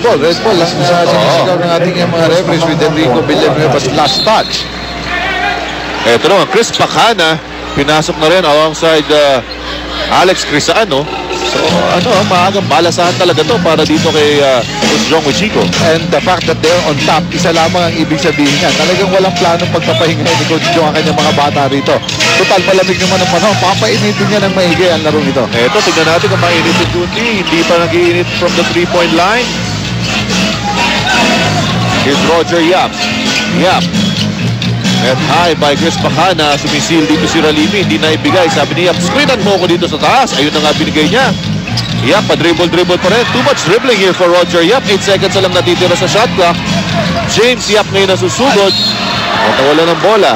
Ball ang sinisigaw ng ating mga referees with Enrico Villanueva's last touch. Ito naman, Chris Pacana, pinasok na rin alongside Alex Crisano. So, maagang balasahan talaga to para dito kay Coach Jong Wichico. And the fact that they're on top, isa lamang ang ibig sabihin niya. Talagang walang planong pagpapahinga ni Coach Jong ang kanyang mga bata rito. Total, malamig naman ang panahon. Papainitin niya ng maigi ang larong ito. Ito, tignan natin kung mainit yung duty. Hindi pa nag-iinit from the 3-point line. Here's Roger Yap. Yap. At high by Chris Pacana. Sumisil dito si Ralimi. Hindi na ibigay. Sabi ni Yap, screenan mo ko dito sa taas. Ayun na nga binigay niya. Yap, pa-dribble pa rin. Too much dribbling here for Roger Yap. 8 seconds na lang natitira sa shot clock. James Yap ngayon nasusugod. At nawala ng bola.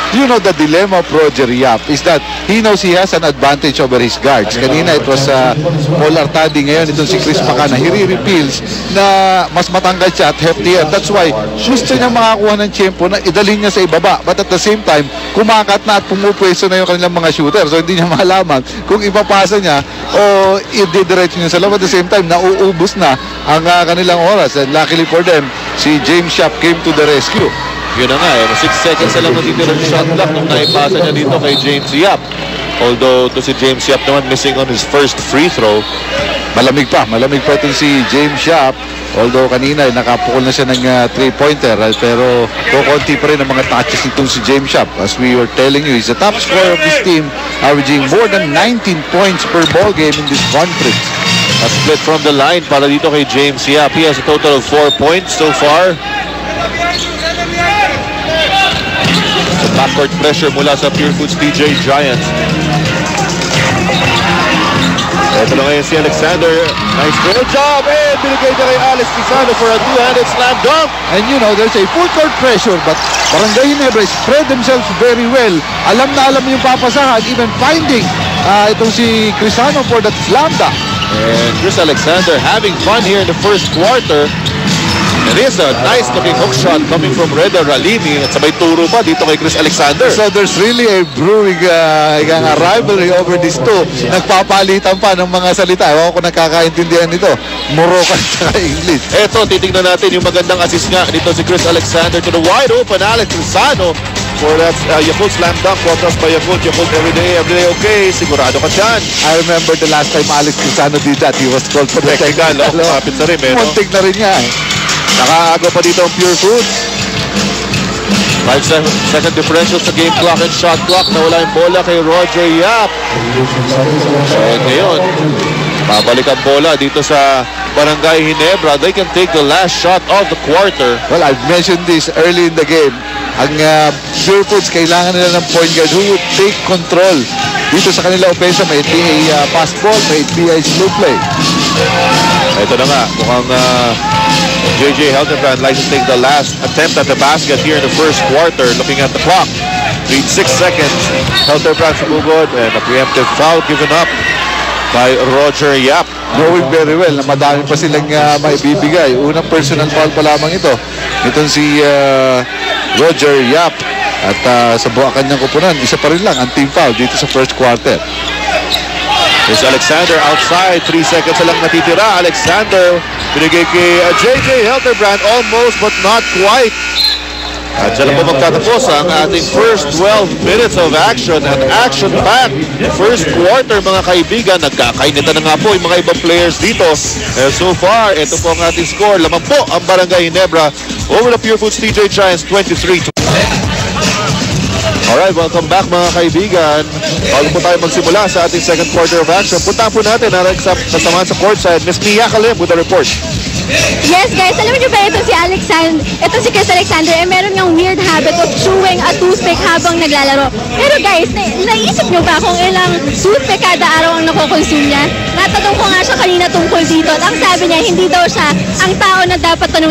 You know, the dilemma of Roger Yap is that he knows he has an advantage over his guards. Kanina it was Paul Artadi, ngayon itong si Chris Pacana. He reveals na mas matanggal siya at heftier. That's why gusto niya makakuha ng tiyempo na idalhin niya sa ibaba. But at the same time, kumakat na at pumupwesto na yung kanilang mga shooter. So hindi niya malaman kung ipapasa niya o i-diretso niya sa loob. At the same time, nauubos na ang kanilang oras. And luckily for them, si James Yap came to the rescue. Yun na nga 6 seconds na lang natitira yung shot clock nung naipasa niya dito kay James Yap. Although to si James Yap naman missing on his first free throw. Malamig pa itong si James Yap. Although kanina nakapukol na siya ng 3-pointer, pero kukunti pa rin ang mga touches nitong si James Yap. As we were telling you, he's the top scorer of this team, averaging more than 19 points per ball game in this conference. A split from the line para dito kay James Yap. He has a total of 4 points so far. Backward pressure mula sa Pure Foods DJ Giants. Ito na ngayon si Alexander. Nice good job. And binigay niya kay Alex Crisano for a two-handed slam dunk. And you know, there's a full court pressure, but Barangay Ginebra spread themselves very well. Alam na alam yung papasahan, even finding itong si Crisano for that slam dunk. And Chris Alexander having fun here in the first quarter. It is a nice looking hook shot coming from Reda Ralimi at sabay turo pa dito kay Chris Alexander. So there's really a brewing rivalry over these two. Nagpapalitan pa ng mga salita. Ewan ko nakakaintindihan nito. Moroccan at English. Eto, titignan natin yung magandang assist nga dito si Chris Alexander to the wide open Alex Crisano for that Yakult slam dunk brought us by Yakult. Yakult every day okay. Sigurado ka dyan. I remember the last time Alex Crisano did that. He was called for the technical. Kapit na rin, muntik na rin niya Nakaago pa dito ang Pure Foods. 5-second differential sa game clock and shot clock. Nawala yung bola kay Roger Yap. And ngayon, babalik ang bola dito sa Barangay Ginebra. They can take the last shot of the quarter. Well, I've mentioned this early in the game. Ang Pure Foods, kailangan nila ng point guard who would take control dito sa kanila opensa. May it be a pass ball, may it be a slow play. Ito na nga, mukhang JJ Helterbrand likes to take the last attempt at the basket here in the first quarter. Looking at the clock, 6 seconds. Helterbrand sumugod and a preemptive foul given up by Roger Yap. Knowing very well na madami pa silang maibibigay. Unang personal foul pa lamang ito. Itong si Roger Yap. At sa buwak kanyang kupunan, isa pa rin lang ang team foul dito sa first quarter. There's Alexander outside. 3 seconds na lang natitira. Alexander binigay kay JJ Helterbrand. Almost but not quite. At dyan po magtatapos ang ating first 12 minutes of action. At action-packed first quarter mga kaibigan. Nagkakainitan na nga po yung mga ibang players dito. So far, ito po ang ating score. Lamang po ang Barangay Ginebra over the Pure Foods DJ Giants 23-20. Alright, welcome back mga kaibigan. Bago po tayo magsimula sa ating second quarter of action, puntahan po natin ang kasama sa courtside, Ms. Mia Kalim with a report. Yes guys, alam niyo ba ito si Chris Alexander, meron niyang weird habit of chewing a toothpick habang naglalaro. Pero guys, naisip niyo ba kung ilang toothpick kada araw ang nakoconsume niya? Natanong ko nga siya kanina tungkol dito at ang sabi niya, hindi daw siya ang tao na dapat tanungin.